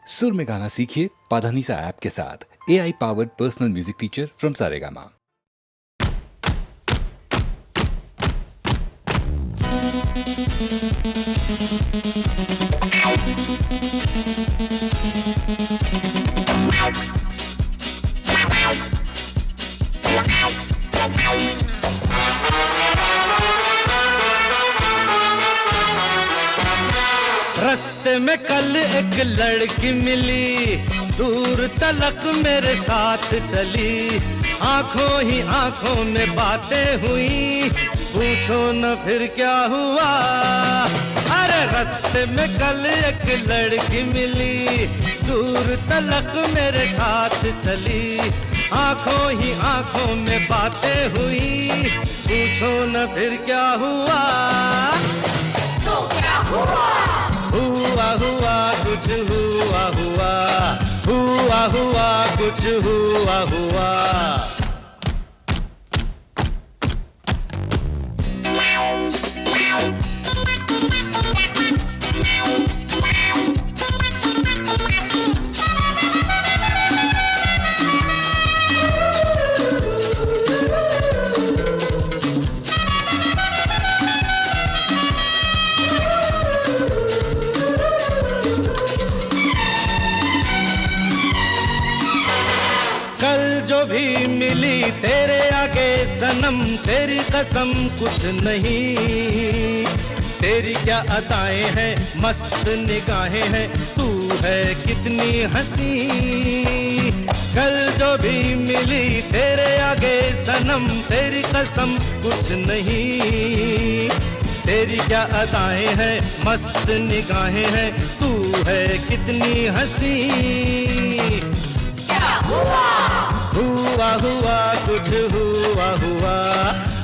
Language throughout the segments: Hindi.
सुर में गाना सीखिए पाधानीसा ऐप के साथ। AI powered personal music teacher from Saregama. रास्ते में कल एक लड़की मिली, दूर तलक मेरे साथ चली, आंखों ही आंखों में बातें हुई, पूछो न फिर क्या हुआ। अरे रास्ते में कल एक लड़की मिली, दूर तलक मेरे साथ चली, आंखों ही आंखों में बातें हुई, पूछो न फिर क्या हुआ। तो क्या हुआ? हुआ हुआ कुछ हुआ हुआ, हुआ हुआ कुछ हुआ हुआ। कल जो भी मिली तेरे आगे सनम, तेरी कसम कुछ नहीं, तेरी क्या अदाएं हैं मस्त निगाहें हैं, तू है कितनी हंसी। कल जो भी मिली तेरे आगे सनम, तेरी कसम कुछ नहीं, तेरी क्या अदाएं हैं मस्त निगाहें हैं, तू है कितनी हंसी। क्या हुआ? हुआ हुआ कुछ हुआ हुआ,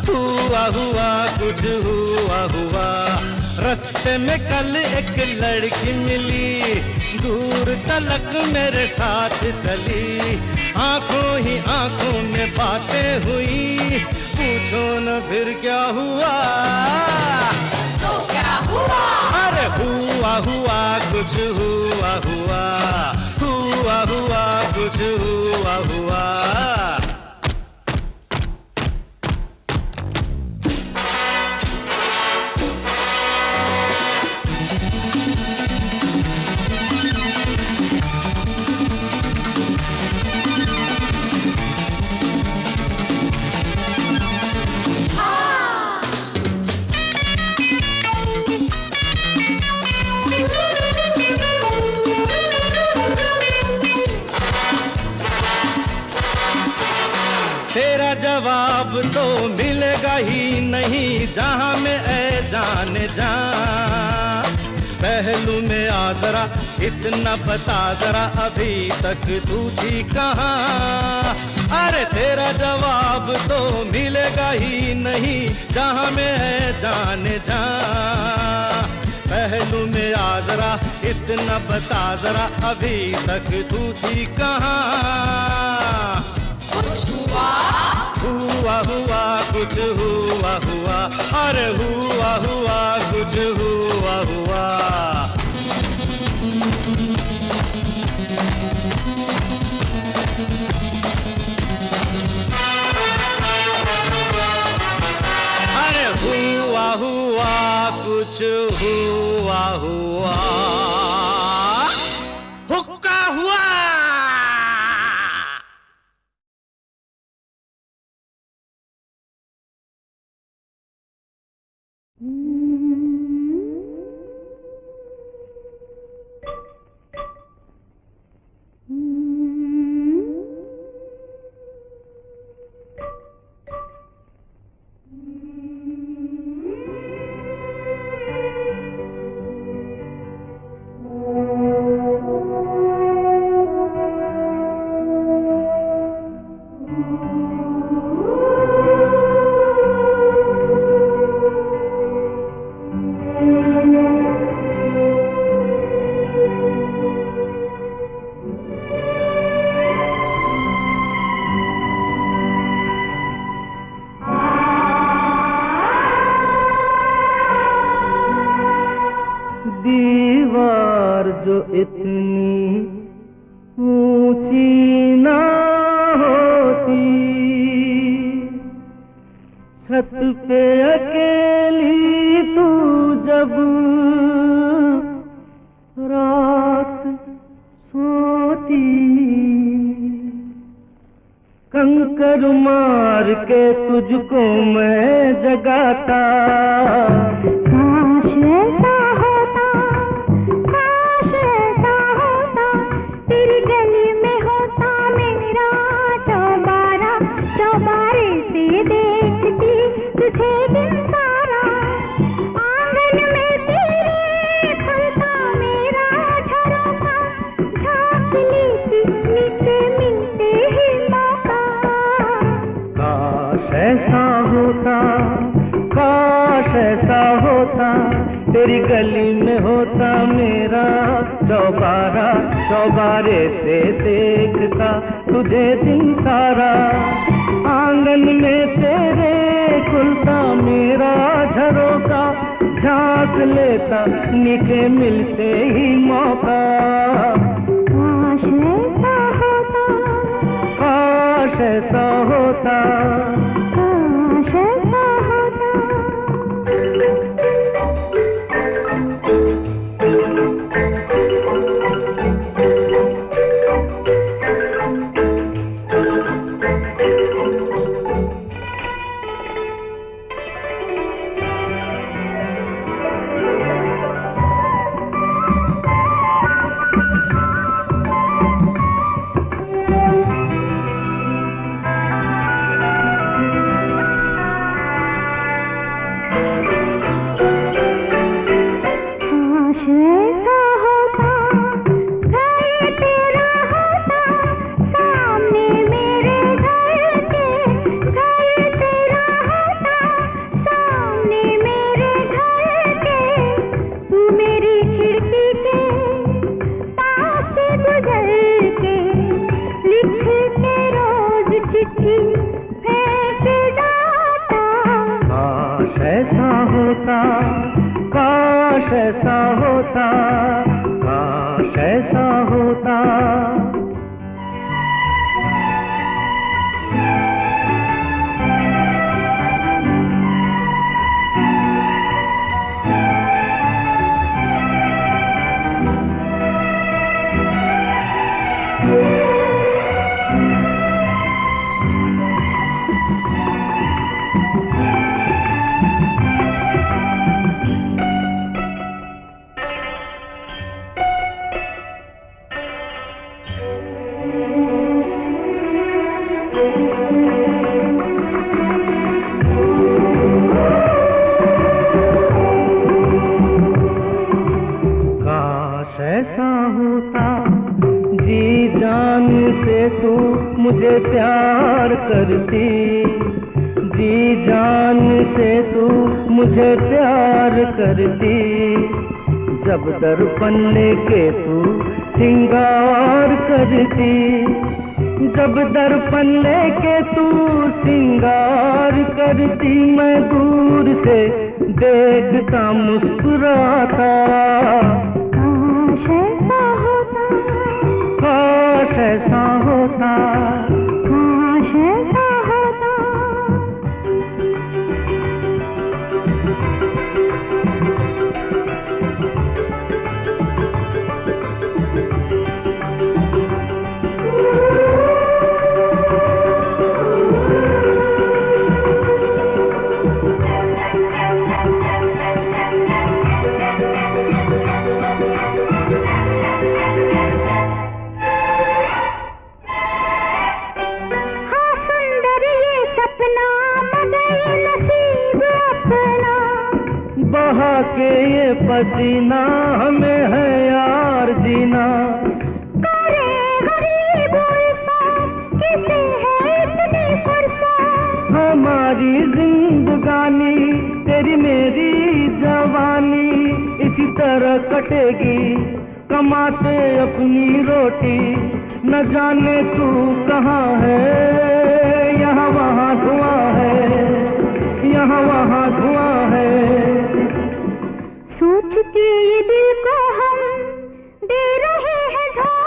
हुआ हुआ कुछ हुआ हुआ। रास्ते में कल एक लड़की मिली, दूर तलक मेरे साथ चली, आंखों ही आंखों में बातें हुई, पूछो न फिर क्या हुआ। तो क्या हुआ? अरे हुआ हुआ कुछ हुआ हुआ, हुआ हुआ कुछ हुआ हुआ। तेरा जवाब तो मिलेगा ही नहीं जहां में ऐ जाने जा, पहलू में आ जरा इतना बता जरा अभी तक तू थी कहाँ। अरे तेरा जवाब तो मिलेगा ही नहीं जहां में ऐ जाने जा, पहलू में आ जरा इतना बता जरा अभी तक तू थी कहाँ। कुछ हुआ? हुआ हुआ कुछ हुआ हुआ, अरे हुआ हुआ कुछ हुआ हुआ। अरे हुआ हुआ कुछ हुआ हुआ, हुक्का हुआ। ऊंची ना होती, छत पे अकेली तू जब रात सोती, कंकर मार के तुझको मैं जगाता। काश ऐसा होता, काश ऐसा होता, तेरी गली में होता मेरा चौबारा, चौबारे से देखती तुझे दिन सारा, आंगन में तेरे खुलता मेरा झरोखा, झांक लेती नीचे मिलते ही मौका। काश ऐसा होता, काश ऐसा होता, तेरी गली में होता मेरा चौबारा, चौबारे से देखता तुझे दिन सारा, आंगन में तेरे खुलता मेरा झरोखा, झांक लेता नीचे मिलते ही मौका। काश ऐसा होता, काश ऐसा होता, काश ऐसा होता। काश ऐसा होता, घर तेरा होता, सामने मेरे घर के, घर तेरा होता, सामने मेरे घर के, तू मेरी खिड़की के पास से गुजर के, लिख के रोज चिट्ठी फेंक जाता। काश ऐसा होता, काश ऐसा होता, काश ऐसा होता। काश ऐसा होता, जी जान से तू मुझे प्यार करती, जी जान से तू मुझे प्यार करती, जब दर्पण लेके तू सिंगार करती, जब दर्पण लेके तू सिंगार करती, मैं दूर से देखता मुस्कुराता। काश ऐसा होता, काश ऐसा होता, काश ऐसा होता। हाँ सुंदर ये सपना मगर ये नसीब अपना, बहा के ये पसीना हमें है यार जीना, करे गरीब इंसान किसे है इतनी फुर्सत, हमारी जिंदगानी तेरी मेरी जवानी इसी तरह कटेगी, कमाते अपनी रोटी, न जाने तू कहाँ है, यहाँ वहाँ धुआं है, यहाँ वहाँ धुआं है। सोच के ये दिल को हम दे रहे हैं धोखा,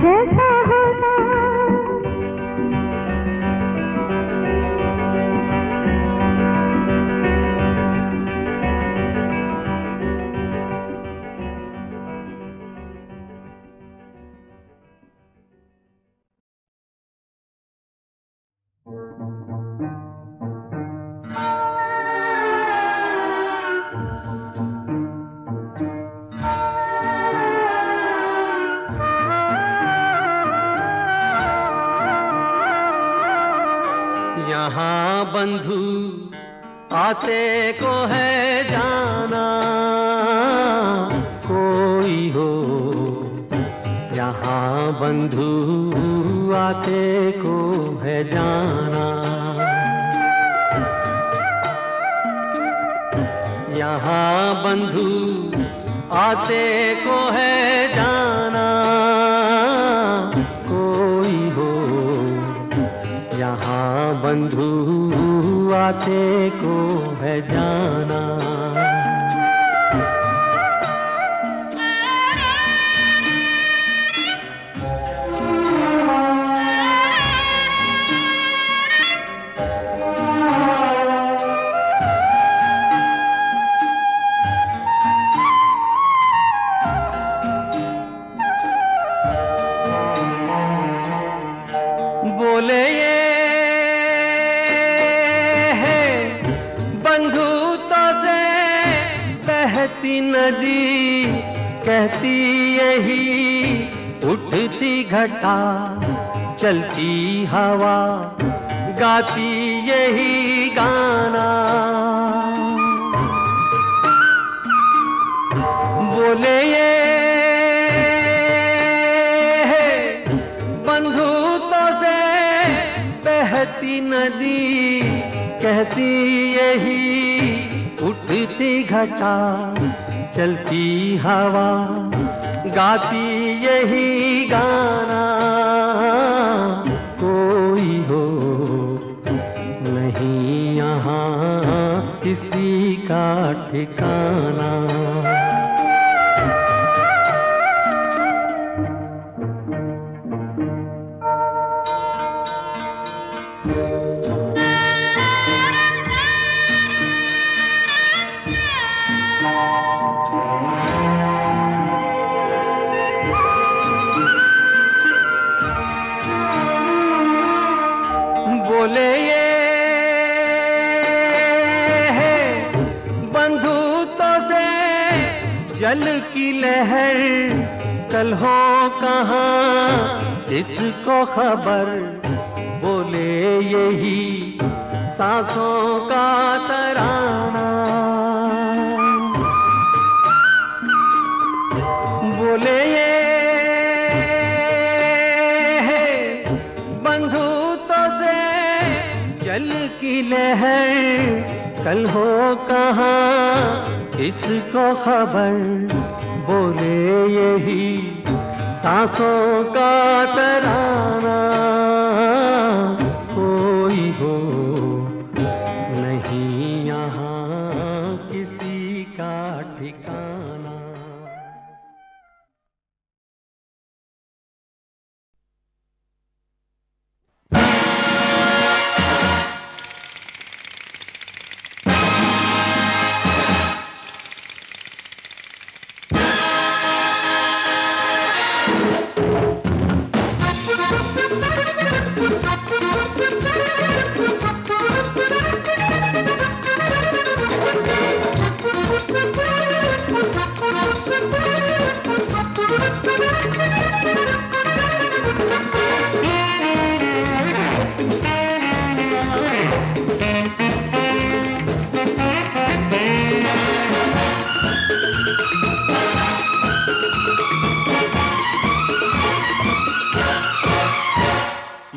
जैसा होता। यहाँ बंधु आते को है जाना, कोई हो यहाँ बंधु आते को है जाना। यहाँ बंधु आते को है जाना, कोई हो यहाँ बंधु आते को है जाना। बोले ये है बंधुता से बहती नदी, कहती यही उठती घटा, चलती हवा गाती यही गाना। बोले ये है बंधुता से बहती नदी, कहती यही उठती घटा, चलती हवा गाती यही गाना। कोई हो नहीं यहाँ किसी का ठिकाना। बोले ये है बंधुता से जल की लहर, कल हो कहाँ जिसको खबर। बोले यही सांसों का तराना। बोले ये है बंधुता से जल की लहर, कल हो कहाँ इसको खबर। बोले यही सांसों का तराना। कोई हो नहीं यहाँ किसी का ठिकाना।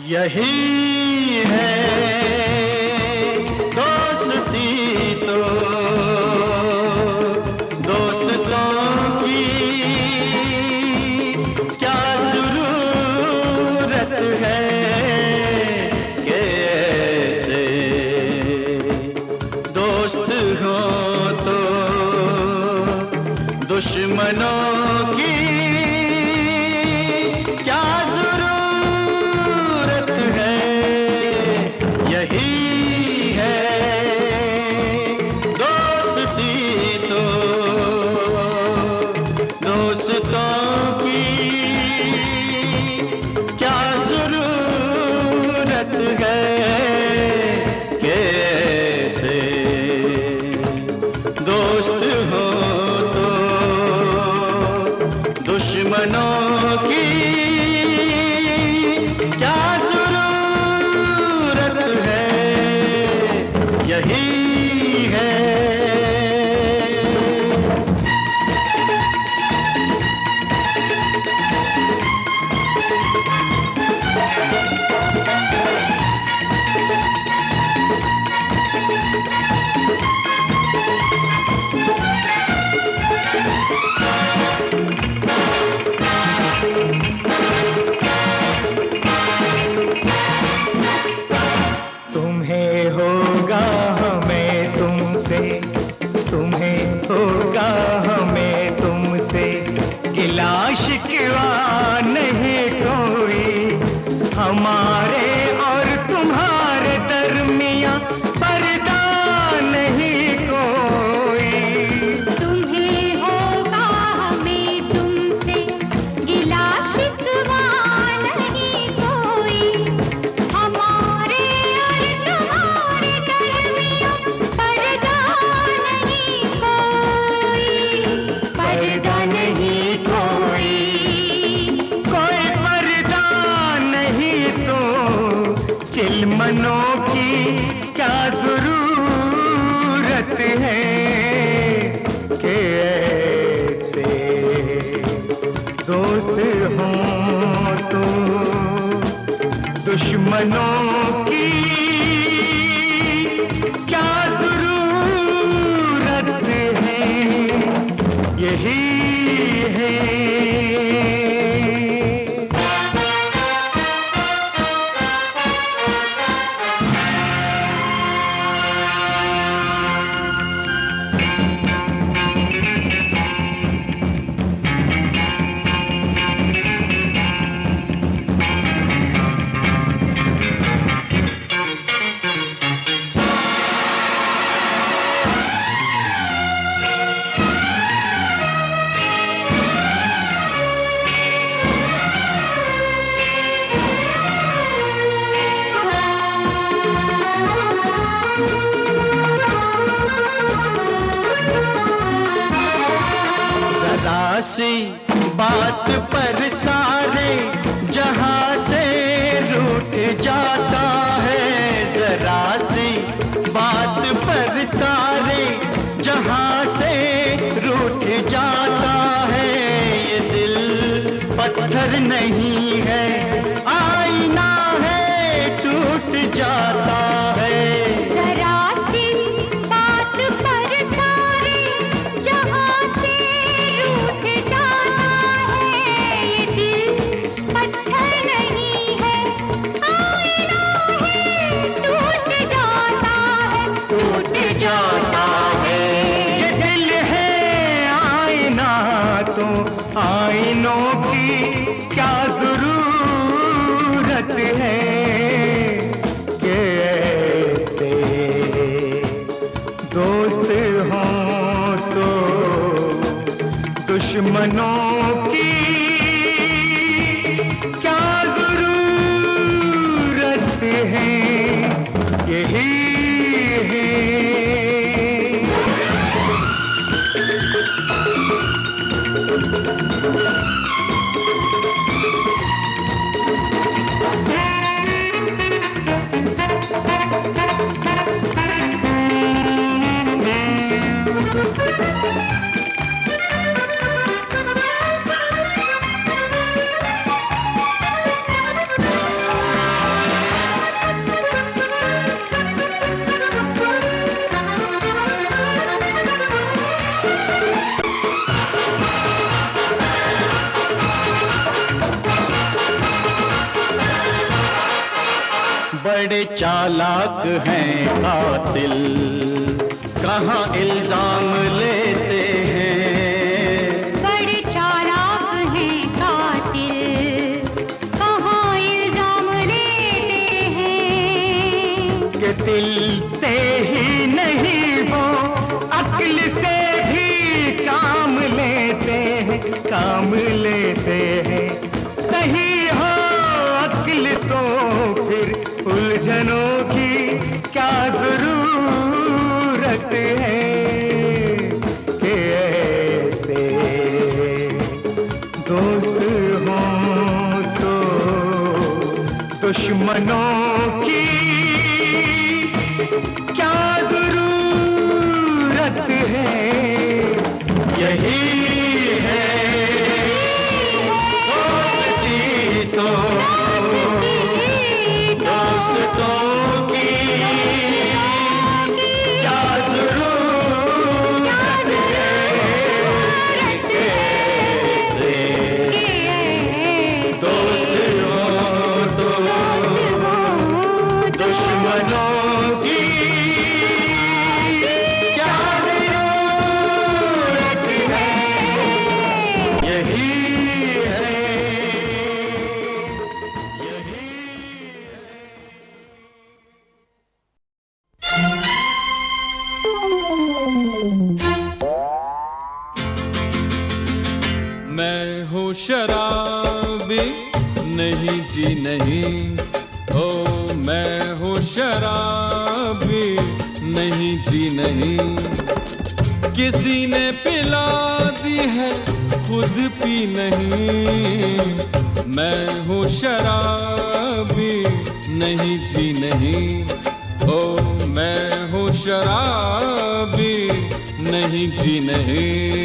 यही है दोस्ती तो दोस्तों की क्या जरूरत है कि ऐसे दोस्त हो तो दुश्मनों की क्या हमारे और तुम्हारे दरमिया पर्दा नहीं कोई। तुम्हें होगा हमें तुमसे गिला शिकवा नहीं कोई। हमारे और तुम्हारे दरमिया पर्दा नहीं कोई। पर्दा नहीं कोई। कोई पर्दा नहीं तो चिलमनों की क्या जरूरत है कि ऐसे दोस्त हों तो दुश्मनों की क्या जरूरत है, यही है। जरा सी बात पर सारे जहां से रूठ जाता है। जरा सी बात पर सारे जहां से रूठ जाता है। ये दिल पत्थर नहीं है, आईना है, टूट जाता है। जरा सी बात पर सारे जहां से रूठ जाता है। ये दिल पत्थर नहीं है, आईना है, टूट जाता है। टूट जाता है। ये दिल है आईना तो आईनों की क्या जरूरत है कि ऐसे दोस्त हों तो दुश्मनों की क्या जरूरत है, यही है। बड़े चालाक हैं कातिल, कहाँ इल्जाम लेते हैं। बड़े चालाक हैं कातिल, कहाँ इल्जाम लेते हैं। कि दिल से ही नहीं वो अक्ल से भी काम लेते हैं, काम लेते हैं। सही हो अक्ल तो फिर उलझनों की क्या जरूरत है कि ऐसे दोस्त हों तो दुश्मनों की क्या जरूरत है, यही है दोस्ती तो दोस्तों की क्या जरूरत है कि ऐसे दोस्त हों तो दुश्मनों की क्या जरूरत है, यही है। शराबी नहीं जी नहीं, ओ मैं हूँ शराबी नहीं जी नहीं। किसी ने पिला दी है खुद पी नहीं, मैं हूँ शराबी नहीं जी नहीं, ओ मैं हूँ शराबी नहीं जी नहीं।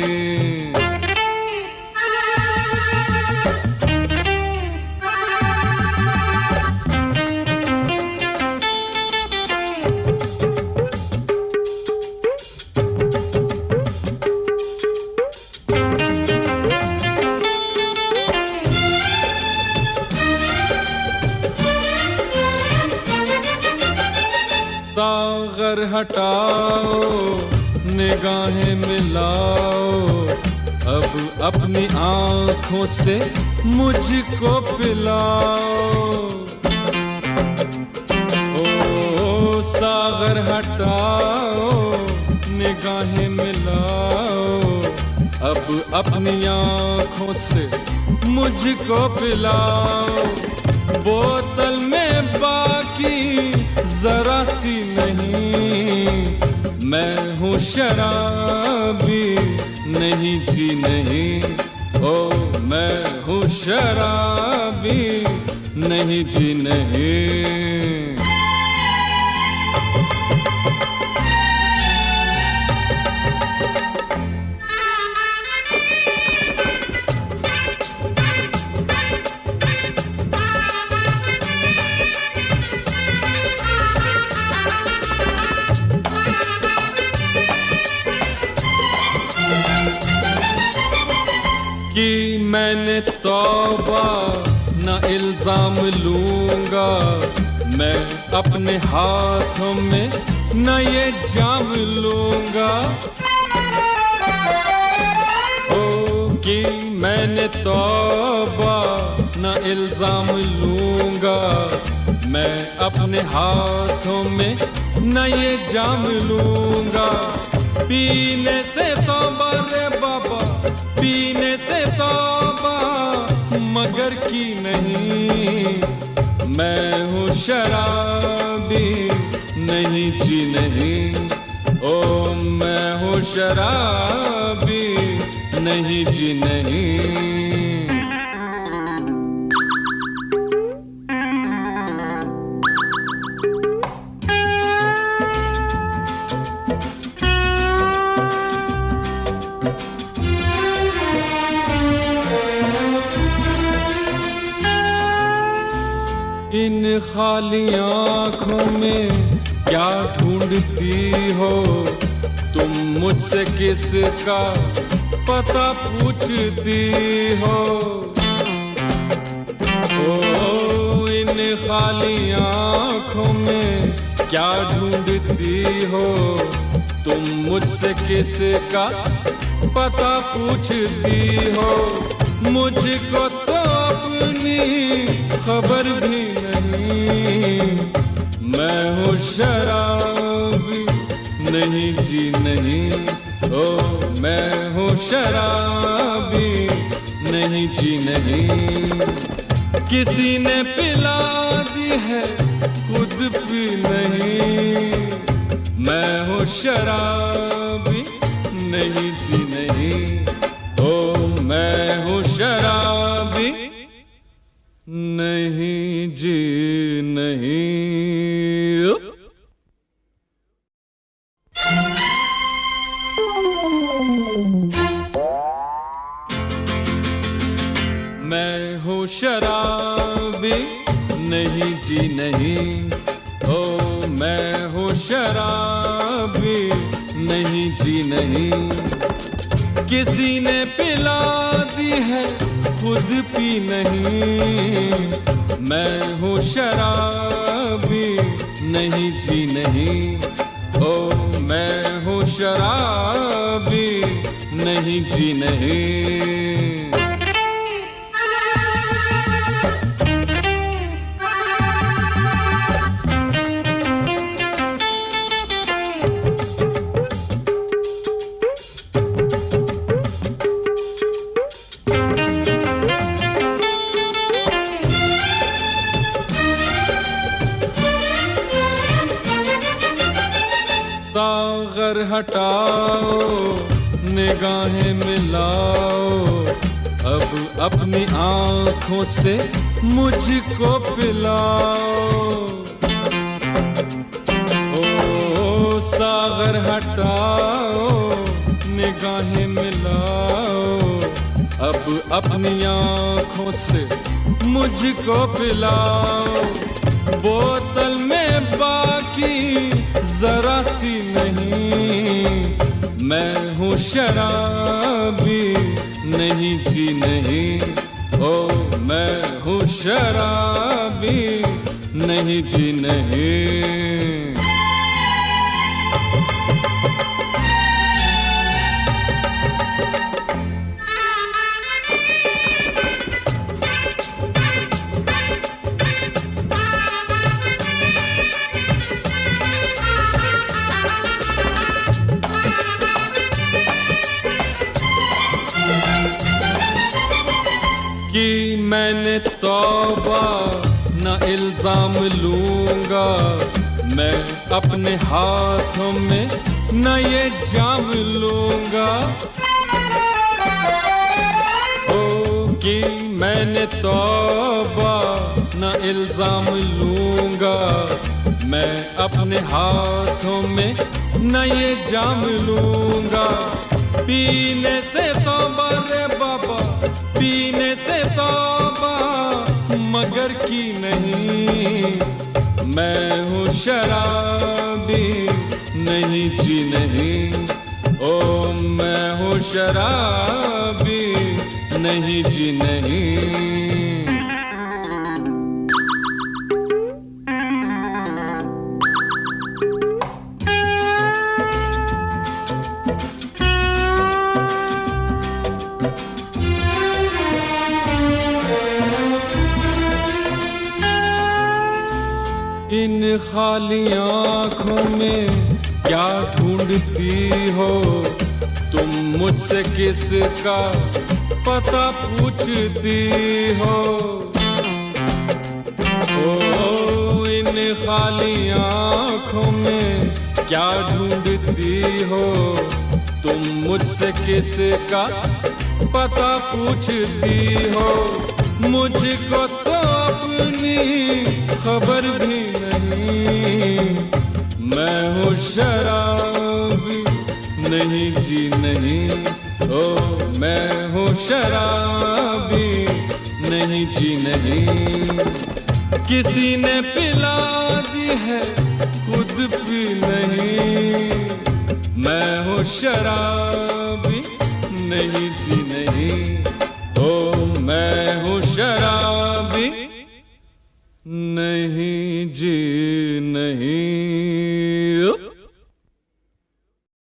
सागर हटाओ निगाहें मिलाओ, अब अपनी आंखों से मुझको पिलाओ। ओ सागर हटाओ निगाहें मिलाओ, अब अपनी आंखों से मुझको पिलाओ। बोतल में बाकी जरा सी नहीं, मैं हूँ शराबी नहीं जी नहीं, ओ मैं हूँ शराबी नहीं जी नहीं। कि मैंने तौबा न इल्जाम लूंगा, मैं अपने हाथों में न ये जाम लूंगा। ओ कि मैंने तौबा न इल्जाम लूंगा, मैं अपने हाथों में न ये जाम लूंगा। पीने से तौबा रे बाबा, पीने से तौबा मगर की नहीं, मैं हूँ शराबी नहीं जी नहीं, ओ मैं हूँ शराबी नहीं जी नहीं। इन खाली आँखों में क्या ढूंढती हो तुम, मुझसे किसका पता पूछती हो। ओ इन खाली आँखों में क्या ढूंढती हो तुम, मुझसे किसका पता पूछती हो। मुझको तो अपनी खबर भी नहीं, मैं हूँ शराबी नहीं जी नहीं, ओ मैं हूँ शराबी नहीं जी नहीं। किसी ने पिला दी है खुद भी नहीं, मैं हूँ शराबी नहीं जी नहीं, ओ मैं हूँ शराबी नहीं जी नहीं। मैं हूँ शराबी नहीं जी नहीं, ओ मैं हूँ शराबी नहीं जी नहीं। किसी ने पिला दी है खुद पी नहीं, मैं हूँ शराबी नहीं जी नहीं, ओ मैं हूँ शराबी नहीं जी नहीं। हटाओ, निगाहें मिलाओ, अब अपनी आंखों से मुझको पिलाओ। ओ सागर हटाओ, निगाहें मिलाओ, अब अपनी आंखों से मुझको पिलाओ। बोतल में बाकी जरा सी नहीं, मैं हूँ शराबी नहीं जी नहीं, ओ मैं हूँ शराबी नहीं जी नहीं। कि मैंने तौबा न इल्जाम लूंगा, मैं अपने हाथों में न ये जाम लूंगा। ओ कि मैंने तौबा न इल्जाम लूंगा, मैं अपने हाथों में न ये जाम लूंगा। पीने से तौबा रे बाबा, पीने से तौबा मगर की नहीं, मैं हूँ शराबी नहीं जी नहीं, ओ मैं हूँ शराबी नहीं जी नहीं। इन खाली आँखों में क्या ढूंढती हो तुम, मुझसे किसका पता पूछती हो। ओ इन खाली आँखों में क्या ढूंढती हो तुम, मुझसे किसका पता पूछती हो। मुझको तो अपनी खबर भी नहीं, मैं हूँ शराबी नहीं जी नहीं, ओ मैं हूँ शराबी नहीं जी नहीं। किसी ने पिला दी है खुद पी नहीं, मैं हूँ शराबी नहीं जी नहीं, ओ मैं हूँ शराबी नहीं जी